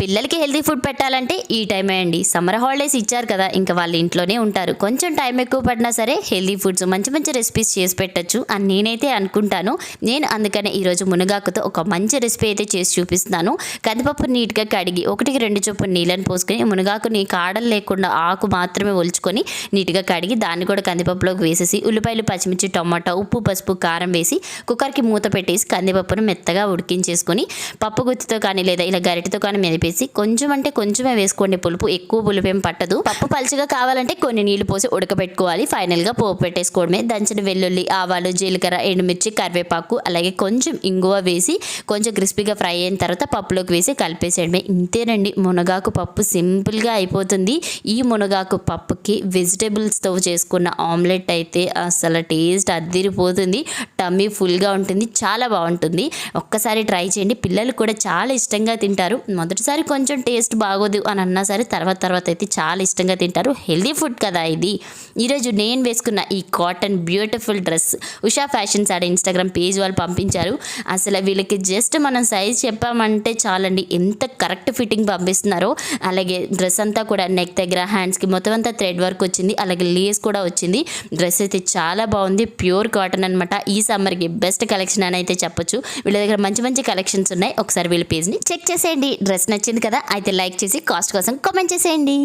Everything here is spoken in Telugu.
పిల్లలకి హెల్తీ ఫుడ్ పెట్టాలంటే ఈ టైమే అండి. సమ్మర్ హాలిడేస్ ఇచ్చారు కదా, ఇంకా వాళ్ళ ఇంట్లోనే ఉంటారు. కొంచెం టైం ఎక్కువ పడినా సరే హెల్తీ ఫుడ్స్ మంచి మంచి రెసిపీస్ చేసి పెట్టచ్చు అని నేనైతే అనుకుంటాను. నేను అందుకనే ఈరోజు మునగాకుతో ఒక మంచి రెసిపీ అయితే చేసి చూపిస్తున్నాను. కందిపప్పు నీట్గా కడిగి 1-2 చొప్పున నీళ్ళని పోసుకొని మునగాకుని కాడలు లేకుండా ఆకు మాత్రమే ఒలుచుకొని నీట్గా కడిగి దాన్ని కూడా కందిపప్పులోకి వేసేసి ఉల్లిపాయలు, పచ్చిమిర్చి, టమాటా, ఉప్పు, పసుపు, కారం వేసి కుక్కర్కి మూత పెట్టేసి కందిపప్పును మెత్తగా ఉడికించేసుకొని పప్పు గుత్తితో కానీ లేదా ఇలా గరిటెతో కానీ మెదిపేసి కొంచెం అంటే కొంచెమే వేసుకోండి. పులుపు ఎక్కువ పులుపేం పట్టదు. పప్పు పలుచగా కావాలంటే కొన్ని నీళ్లు పోసి ఉడకబెట్టుకోవాలి. ఫైనల్ గా పోపు పెట్టేసుకోవడమే. దంచిన వెల్లుల్లి, ఆవాలు, జీలకర్ర, ఎండుమిర్చి, కరివేపాకు అలాగే కొంచెం ఇంగువ వేసి కొంచెం క్రిస్పీగా ఫ్రై అయిన తర్వాత పప్పులోకి వేసి కలిపేసేయడమే. ఇంతేనండి, మునగాకు పప్పు సింపుల్గా అయిపోతుంది. ఈ మునగాకు పప్పుకి వెజిటేబుల్స్తో చేసుకున్న ఆమ్లెట్ అయితే అసలు టేస్ట్ అద్దిరిపోతుంది. టమ్మీ ఫుల్గా ఉంటుంది, చాలా బాగుంటుంది. ఒక్కసారి ట్రై చేయండి, పిల్లలు కూడా చాలా ఇష్టంగా తింటారు. మొదటిసారి కొంచెం టేస్ట్ బాగోదు అని అన్నా సరే తర్వాత అయితే చాలా ఇష్టంగా తింటారు. హెల్దీ ఫుడ్ కదా ఇది. ఈరోజు నేను వేసుకున్న ఈ cotton beautiful dress Usha fashions ఆడ ఇన్స్టాగ్రామ్ పేజ్ వాళ్ళు పంపించారు. అసలు వీళ్ళకి జస్ట్ మనం సైజ్ చెప్పామంటే చాలండి, ఎంత కరెక్ట్ ఫిట్టింగ్ పంపిస్తున్నారో. అలాగే డ్రెస్ అంతా కూడా నెక్ దగ్గర, హ్యాండ్స్కి మొత్తం అంతా థ్రెడ్ వర్క్ వచ్చింది. అలాగే లేస్ కూడా వచ్చింది. డ్రెస్ అయితే చాలా బాగుంది, ప్యూర్ కాటన్ అనమాట. ఈ సమ్మర్కి బెస్ట్ కలెక్షన్ అని అయితే చెప్పొచ్చు. వీళ్ళ దగ్గర మంచి మంచి కలెక్షన్స్ ఉన్నాయి. ఒకసారి వీళ్ళ పేజ్ని చెక్ చేసేయండి. డ్రెస్ నచ్చింది కదా, అయితే లైక్ చేసి కాస్ట్ కోసం కామెంట్ చేసేయండి.